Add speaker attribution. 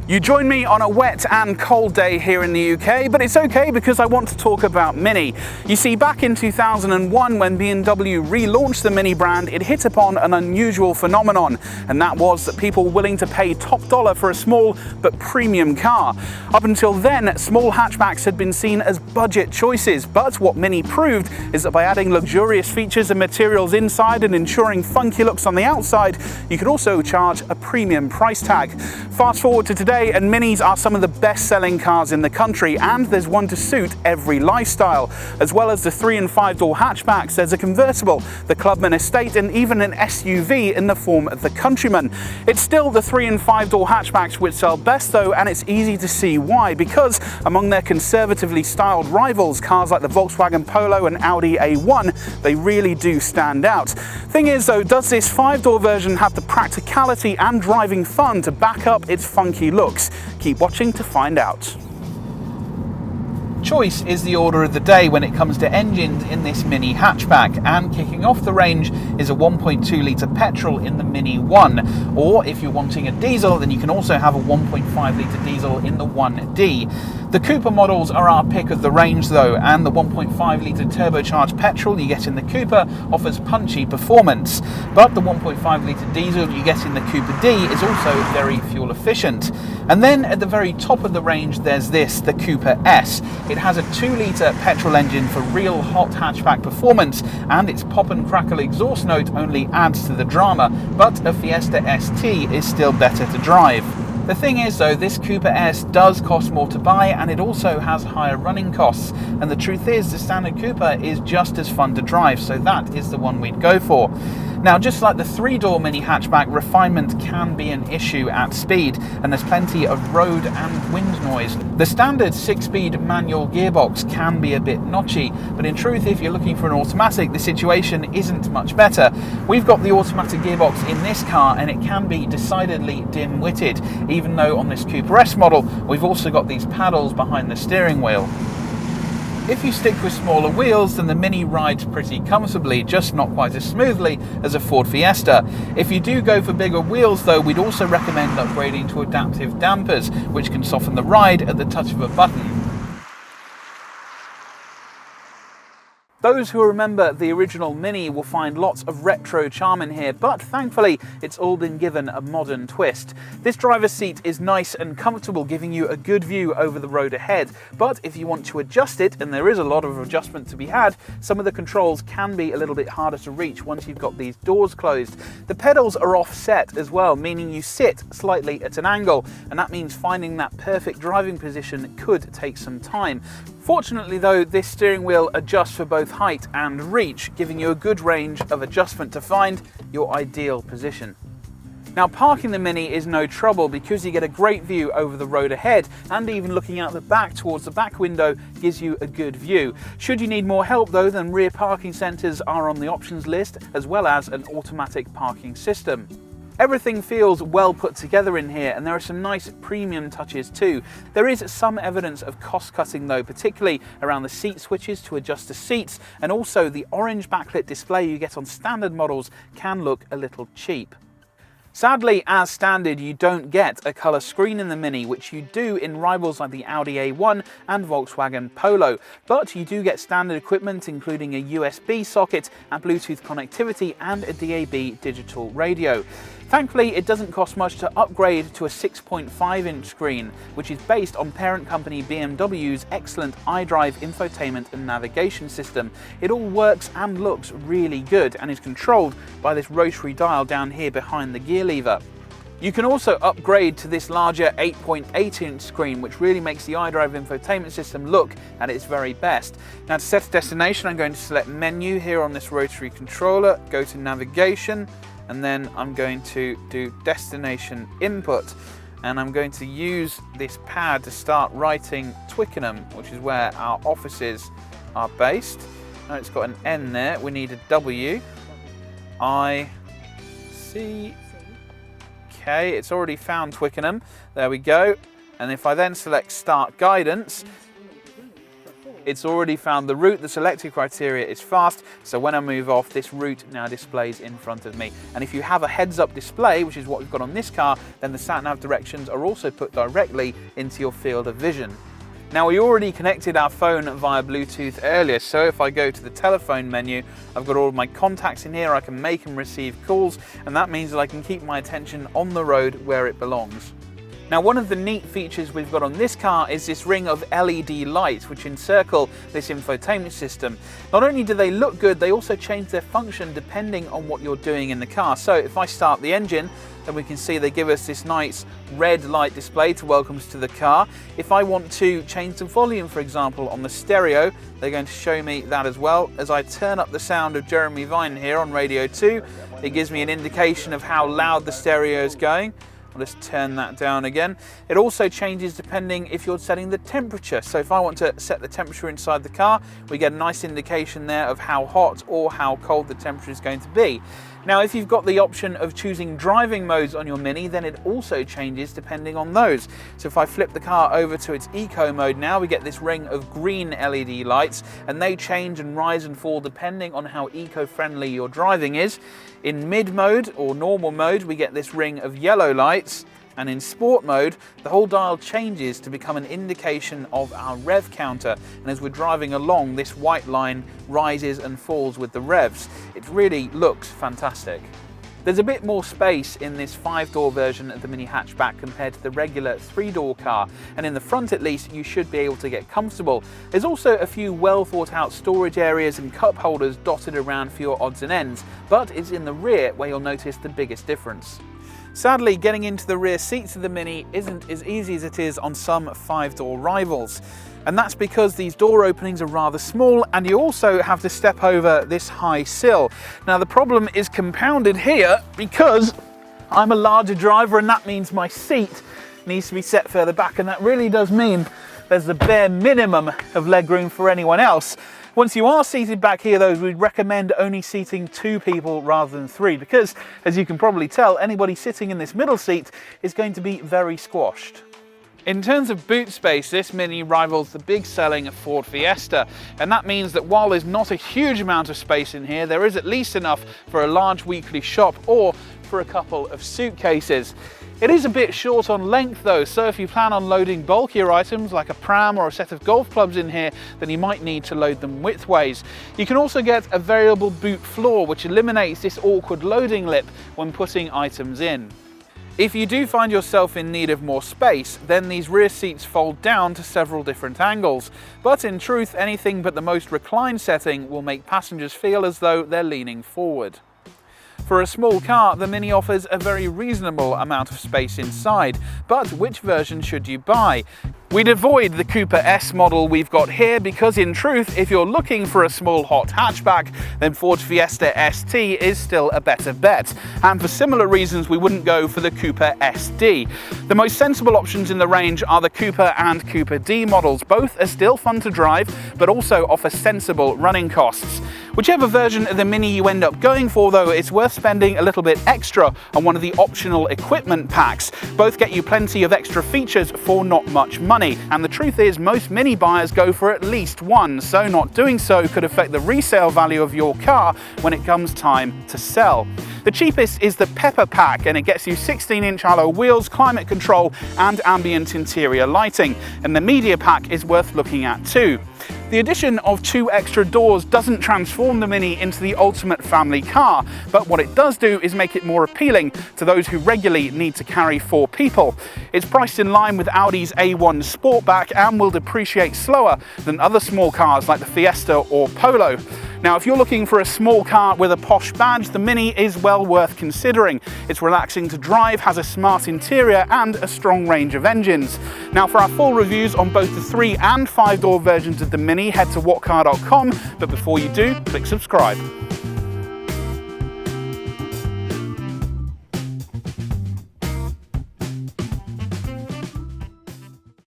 Speaker 1: You join me on a wet and cold day here in the UK, but it's okay because I want to talk about Mini. You see, back in 2001 when BMW relaunched the Mini brand, it hit upon an unusual phenomenon, and that was that people were willing to pay top dollar for a small but premium car. Up until then, small hatchbacks had been seen as budget choices, but what Mini proved is that by adding luxurious features and materials inside and ensuring funky looks on the outside, you could also charge a premium price tag. Fast forward to today, and Minis are some of the best-selling cars in the country, and there's one to suit every lifestyle. As well as the 3- and 5-door hatchbacks, there's a convertible, the Clubman Estate, and even an SUV in the form of the Countryman. It's still the 3- and 5-door hatchbacks which sell best though, and it's easy to see why, because among their conservatively styled rivals, cars like the Volkswagen Polo and Audi A1, they really do stand out. Thing is though, does this 5-door version have the practicality and driving fun to back up its funky look? Keep watching to find out. Choice is the order of the day when it comes to engines in this Mini hatchback, and kicking off the range is a 1.2 litre petrol in the Mini 1, or if you're wanting a diesel, then you can also have a 1.5 litre diesel in the 1D. The Cooper models are our pick of the range though, and the 1.5 litre turbocharged petrol you get in the Cooper offers punchy performance, but the 1.5 litre diesel you get in the Cooper D is also very fuel efficient. And then at the very top of the range there's this, the Cooper S. It has a 2 litre petrol engine for real hot hatchback performance, and its pop and crackle exhaust note only adds to the drama, but a Fiesta ST is still better to drive. The thing is though, this Cooper S does cost more to buy, and it also has higher running costs, and the truth is the standard Cooper is just as fun to drive, so that is the one we'd go for. Now, just like the 3-door Mini hatchback, refinement can be an issue at speed, and there's plenty of road and wind noise. The standard 6-speed manual gearbox can be a bit notchy, but in truth, if you're looking for an automatic, the situation isn't much better. We've got the automatic gearbox in this car, and it can be decidedly dim-witted, even though on this Cooper S model, we've also got these paddles behind the steering wheel. If you stick with smaller wheels, then the Mini rides pretty comfortably, just not quite as smoothly as a Ford Fiesta. If you do go for bigger wheels though, we'd also recommend upgrading to adaptive dampers, which can soften the ride at the touch of a button. Those who remember the original Mini will find lots of retro charm in here, but thankfully it's all been given a modern twist. This driver's seat is nice and comfortable, giving you a good view over the road ahead, but if you want to adjust it, and there is a lot of adjustment to be had, some of the controls can be a little bit harder to reach once you've got these doors closed. The pedals are offset as well, meaning you sit slightly at an angle, and that means finding that perfect driving position could take some time. Fortunately though, this steering wheel adjusts for both height and reach, giving you a good range of adjustment to find your ideal position. Now, parking the Mini is no trouble because you get a great view over the road ahead, and even looking out the back towards the back window gives you a good view. Should you need more help though, then rear parking sensors are on the options list, as well as an automatic parking system. Everything feels well put together in here, and there are some nice premium touches too. There is some evidence of cost cutting though, particularly around the seat switches to adjust the seats, and also the orange backlit display you get on standard models can look a little cheap. Sadly, as standard, you don't get a colour screen in the Mini, which you do in rivals like the Audi A1 and Volkswagen Polo, but you do get standard equipment including a USB socket and Bluetooth connectivity and a DAB digital radio. Thankfully, it doesn't cost much to upgrade to a 6.5-inch screen, which is based on parent company BMW's excellent iDrive infotainment and navigation system. It all works and looks really good, and is controlled by this rotary dial down here behind the gear lever. You can also upgrade to this larger 8.8-inch screen, which really makes the iDrive infotainment system look at its very best. Now, to set a destination, I'm going to select menu here on this rotary controller, go to navigation, and then I'm going to do destination input, and I'm going to use this pad to start writing Twickenham, which is where our offices are based. Now it's got an N there, we need a W, I, C, K, it's already found Twickenham, there we go. And if I then select start guidance, It's already found the route. The selected criteria is fast, so when I move off, this route now displays in front of me. And if you have a heads-up display, which is what we've got on this car, then the sat-nav directions are also put directly into your field of vision. Now, we already connected our phone via Bluetooth earlier, so if I go to the telephone menu, I've got all of my contacts in here. I can make and receive calls, and that means that I can keep my attention on the road where it belongs. Now, one of the neat features we've got on this car is this ring of LED lights which encircle this infotainment system. Not only do they look good, they also change their function depending on what you're doing in the car. So if I start the engine, then we can see they give us this nice red light display to welcome us to the car. If I want to change the volume, for example, on the stereo, they're going to show me that as well. As I turn up the sound of Jeremy Vine here on Radio 2, it gives me an indication of how loud the stereo is going. I'll just turn that down again. It also changes depending if you're setting the temperature. So if I want to set the temperature inside the car, we get a nice indication there of how hot or how cold the temperature is going to be. Now, if you've got the option of choosing driving modes on your Mini, then it also changes depending on those. So if I flip the car over to its eco mode now, we get this ring of green LED lights, and they change and rise and fall depending on how eco-friendly your driving is. In mid mode or normal mode, we get this ring of yellow lights. And in sport mode, the whole dial changes to become an indication of our rev counter. And as we're driving along, this white line rises and falls with the revs. It really looks fantastic. There's a bit more space in this 5-door version of the Mini hatchback compared to the regular 3-door car, and in the front at least you should be able to get comfortable. There's also a few well thought out storage areas and cup holders dotted around for your odds and ends, but it's in the rear where you'll notice the biggest difference. Sadly, getting into the rear seats of the Mini isn't as easy as it is on some 5-door rivals. And that's because these door openings are rather small, and you also have to step over this high sill. Now, the problem is compounded here because I'm a larger driver, and that means my seat needs to be set further back, and that really does mean there's the bare minimum of legroom for anyone else. Once you are seated back here though, we'd recommend only seating 2 people rather than 3, because as you can probably tell, anybody sitting in this middle seat is going to be very squashed. In terms of boot space, this Mini rivals the big selling Ford Fiesta, and that means that while there's not a huge amount of space in here, there is at least enough for a large weekly shop or for a couple of suitcases. It is a bit short on length though, so if you plan on loading bulkier items like a pram or a set of golf clubs in here, then you might need to load them widthways. You can also get a variable boot floor, which eliminates this awkward loading lip when putting items in. If you do find yourself in need of more space, then these rear seats fold down to several different angles. But in truth, anything but the most reclined setting will make passengers feel as though they're leaning forward. For a small car, the Mini offers a very reasonable amount of space inside, but which version should you buy? We'd avoid the Coupe S model we've got here because in truth, if you're looking for a small hot hatchback, then Ford Fiesta ST is still a better bet. And for similar reasons, we wouldn't go for the Coupe SD. The most sensible options in the range are the Coupe and Coupe D models. Both are still fun to drive, but also offer sensible running costs. Whichever version of the Mini you end up going for though, it's worth spending a little bit extra on one of the optional equipment packs. Both get you plenty of extra features for not much money. And the truth is, most Mini buyers go for at least one, so not doing so could affect the resale value of your car when it comes time to sell. The cheapest is the Pepper Pack, and it gets you 16-inch alloy wheels, climate control and ambient interior lighting. And the Media Pack is worth looking at too. The addition of 2 extra doors doesn't transform the Mini into the ultimate family car, but what it does do is make it more appealing to those who regularly need to carry 4 people. It's priced in line with Audi's A1 Sportback and will depreciate slower than other small cars like the Fiesta or Polo. Now, if you're looking for a small car with a posh badge, the Mini is well worth considering. It's relaxing to drive, has a smart interior and a strong range of engines. Now, for our full reviews on both the 3 and 5-door versions of the Mini, head to whatcar.com, but before you do, click subscribe.